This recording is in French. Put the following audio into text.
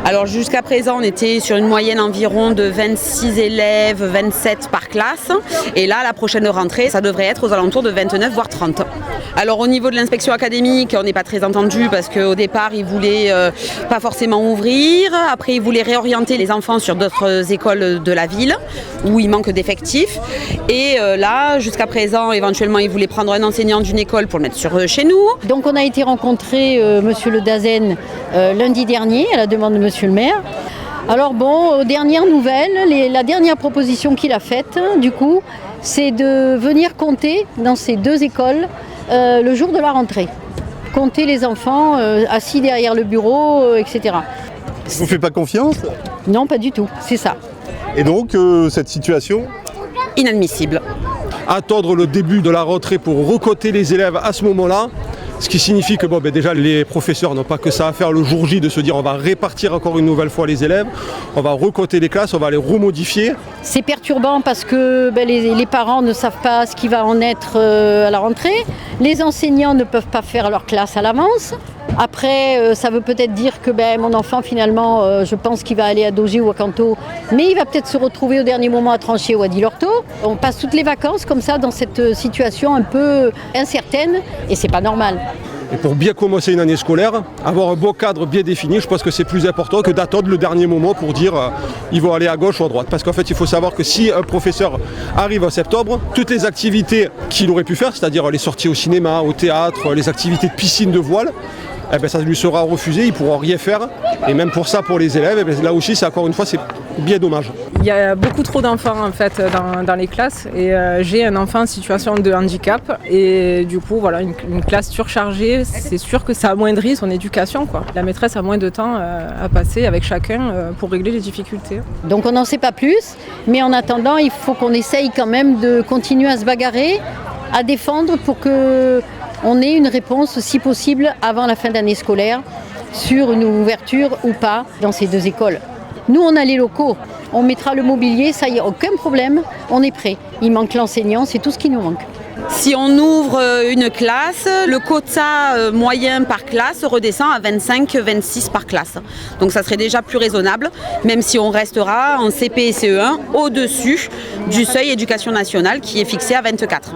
Alors jusqu'à présent, on était sur une moyenne environ de 26 élèves, 27 par classe. Et là, la prochaine rentrée, ça devrait être aux alentours de 29 voire 30. Alors au niveau de l'inspection académique, on n'est pas très entendu parce qu'au départ, ils voulaient pas forcément ouvrir. Après, ils voulaient réorienter les enfants sur d'autres écoles de la ville où il manque d'effectifs. Et là, jusqu'à présent, éventuellement, ils voulaient prendre un enseignant d'une école pour le mettre chez nous. Donc on a été rencontrer Monsieur le Dazen lundi dernier à la demande de Monsieur le maire. Alors bon, aux dernières nouvelles, la dernière proposition qu'il a faite, du coup, c'est de venir compter dans ces deux écoles le jour de la rentrée. Compter les enfants assis derrière le bureau, etc. Vous ne faites pas confiance ? Non, pas du tout, c'est ça. Et donc, cette situation ? Inadmissible. Attendre le début de la rentrée pour recoter les élèves à ce moment-là, ce qui signifie que déjà les professeurs n'ont pas que ça à faire le jour J de se dire on va répartir encore une nouvelle fois les élèves, on va recoter les classes, on va les remodifier. C'est perturbant parce que les parents ne savent pas ce qui va en être à la rentrée, les enseignants ne peuvent pas faire leur classe à l'avance. Après, ça veut peut-être dire que mon enfant, finalement, je pense qu'il va aller à Daugé ou à Canto, mais il va peut-être se retrouver au dernier moment à Tranché ou à Dilorto. On passe toutes les vacances comme ça dans cette situation un peu incertaine et c'est pas normal. Et pour bien commencer une année scolaire, avoir un beau cadre bien défini, je pense que c'est plus important que d'attendre le dernier moment pour dire ils vont aller à gauche ou à droite. Parce qu'en fait, il faut savoir que si un professeur arrive en septembre, toutes les activités qu'il aurait pu faire, c'est-à-dire les sorties au cinéma, au théâtre, les activités de piscine, de voile, ça lui sera refusé, il ne pourra rien faire. Et même pour ça, pour les élèves, là aussi, c'est encore une fois, c'est bien dommage. Il y a beaucoup trop d'enfants en fait dans les classes et j'ai un enfant en situation de handicap et du coup voilà une classe surchargée, c'est sûr que ça amoindrit son éducation quoi. La maîtresse a moins de temps à passer avec chacun pour régler les difficultés. Donc on n'en sait pas plus, mais en attendant il faut qu'on essaye quand même de continuer à se bagarrer, à défendre pour que on ait une réponse si possible avant la fin d'année scolaire sur une ouverture ou pas dans ces deux écoles. Nous, on a les locaux, on mettra le mobilier, ça y est, aucun problème, on est prêt. Il manque l'enseignant, c'est tout ce qui nous manque. Si on ouvre une classe, le quota moyen par classe redescend à 25-26 par classe. Donc ça serait déjà plus raisonnable, même si on restera en CP et CE1 au-dessus du seuil éducation nationale qui est fixé à 24.